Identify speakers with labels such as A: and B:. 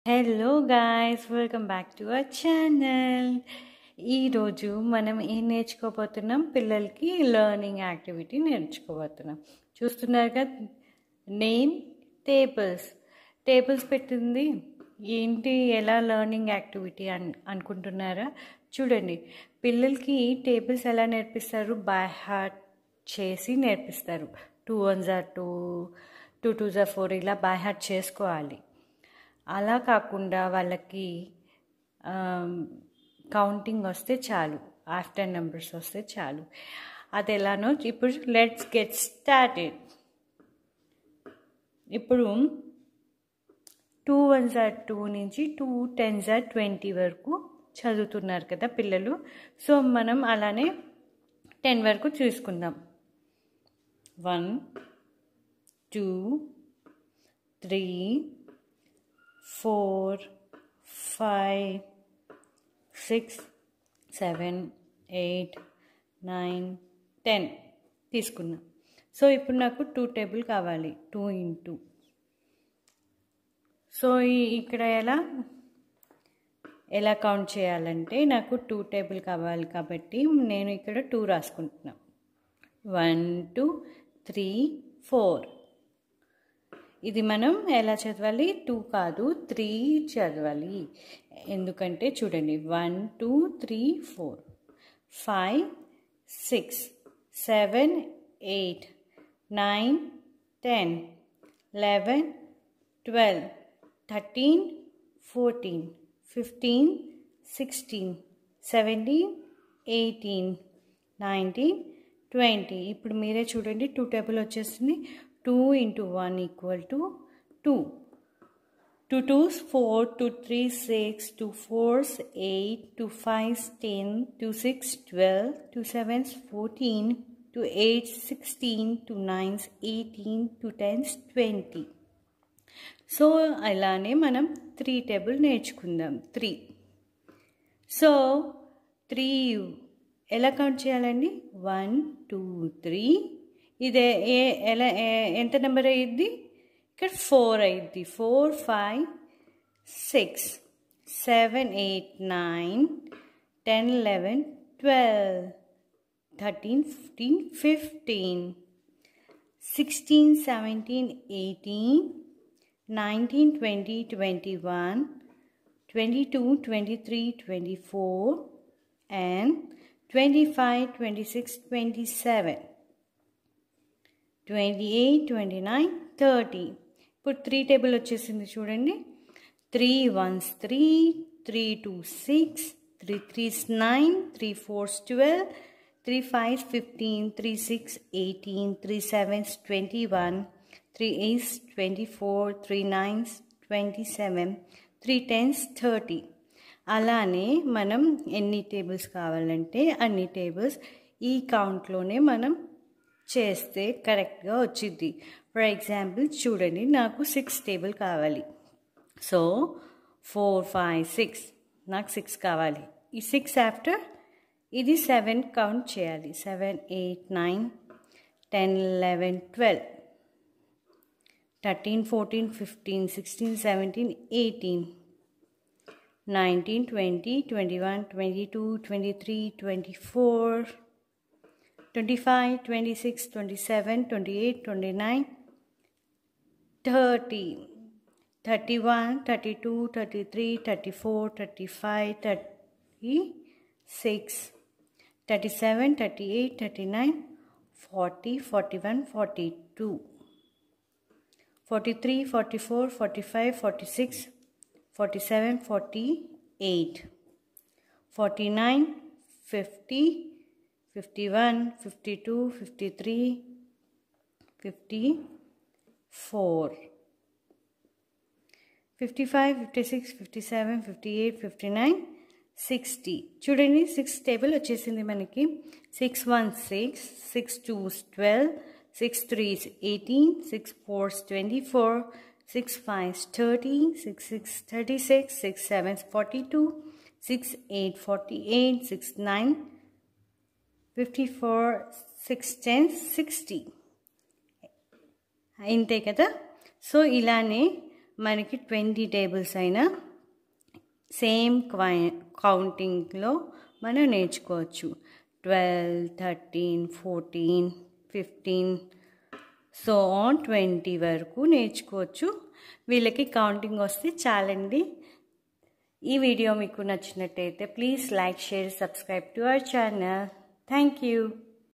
A: Hello guys, welcome back to our channel. ఈరోజు మనం ఏం నేర్చుకోబోతున్నాం? పిల్లలకి లెర్నింగ్ యాక్టివిటీ నేర్చుకోబోతున్నాం. చూస్తున్నారు కదా, నేమ్ టేబుల్స్ పెట్టింది. ఏంటి, ఎలా లెర్నింగ్ యాక్టివిటీ అనుకుంటున్నారా? చూడండి, పిల్లలకి టేబుల్స్ ఎలా నేర్పిస్తారు? బై హార్ట్ చేసి నేర్పిస్తారు. 2 1s are 2, 2 2s are 4 ఇలా బై హార్ట్ చేసుకోవాలి. అలా కాకుండా వాళ్ళకి కౌంటింగ్ వస్తే చాలు, ఆఫ్టర్ నెంబర్స్ వస్తే చాలు. అది ఎలానో ఇప్పుడు లెట్స్ గెట్ స్టార్టెడ్. ఇప్పుడు 2 1s are 2 నుంచి 2 10s are 20 వరకు చదువుతున్నారు కదా పిల్లలు. సో మనం అలానే 10 వరకు చూసుకుందాం. 1 2 3 4 5 6 7 8 9 10 తీసుకున్నాం. సో ఇప్పుడు నాకు 2 టేబుల్ కావాలి, 2 into. సో ఇక్కడ ఎలా కౌంట్ చేయాలంటే, నాకు 2 టేబుల్ కావాలి కాబట్టి నేను ఇక్కడ 2 రాసుకుంటున్నాను. 1 2 3 4. ఇది మనం ఎలా చదవాలి? 2 కాదు 3 చదవాలి. ఎందుకంటే చూడండి, 1 2 3 4 5 6 7 8 9 10 11 12 13 14 15 16 17 18 19 20. ఇప్పుడు మీరే చూడండి, 2 టేబుల్ వచ్చేసింది. 2 into 1 equal to 2. 2 2s 4, 2 3s 6, 2 4s 8, 2 5s 10, 2 6 12, 2 7s 14, 2 8s 16, 2 9s 18, 2 10s 20. So అలానే మనం 3 టేబుల్ నేర్చుకుందాం. 3. సో 3 ఎలా కౌంట్ చేయాలండి? 1 2 3. ఇదే ఎంత నెంబర్ అయ్యిద్ది? ఇక్కడ 4 అయ్యిద్ది. 4 5 6 7 8 9 10 11 12 13 14 15 16 17 18 19 20 21 22 23 24 and 25 26 27 28 29 30. ఇప్పుడు 3 టేబుల్ వచ్చేసింది చూడండి. 3 1s 3, 3 2s 6, 3 3s 9, 3 4s 12, 3 5s 15, 3 6 18, 3 7s 21, 3 8s 24, 3 9s 27, 3 10s 30. అలానే మనం ఎన్ని టేబుల్స్ కావాలంటే అన్ని టేబుల్స్ ఈ కౌంట్లోనే మనం చేస్తే కరెక్ట్గా వచ్చింది. ఫర్ ఎగ్జాంపుల్ చూడండి, నాకు 6 టేబుల్ కావాలి. సో 4 5 6 నాకు 6 కావాలి. ఈ 6 ఆఫ్టర్ ఇది 7 కౌంట్ చేయాలి. 7 8 9 10 11 12 13 14 15 16 17 18 19 20 21 22 23 24 25 26 27 28 29 30 31 32 33 34 35 36 37 38 39 40 41 42 43 44 45 46 47 48 49 50 51 52 53 54 55 56 57 58 59 60. చూడండి, 6 టేబుల్ వచ్చేసింది మనకి. 6 1s 6, 6 2s 12, 6 3s 18, 6 4s 24, 6 5s 30, 6 6 36, 6 7s 42, 6 8 48, 6 9 54, 6 10 60. ఇంతే కదా. సో ఇలానే మనకి 20 టేబుల్స్ అయినా సేమ్ కౌంటింగ్లో మనం నేర్చుకోవచ్చు. 12, 13, 14, 15 సో ఆన్ 20 వరకు నేర్చుకోవచ్చు. వీళ్ళకి కౌంటింగ్ వస్తే చాలండి. ఈ వీడియో మీకు నచ్చినట్టయితే please like, share, subscribe to our channel. Thank you.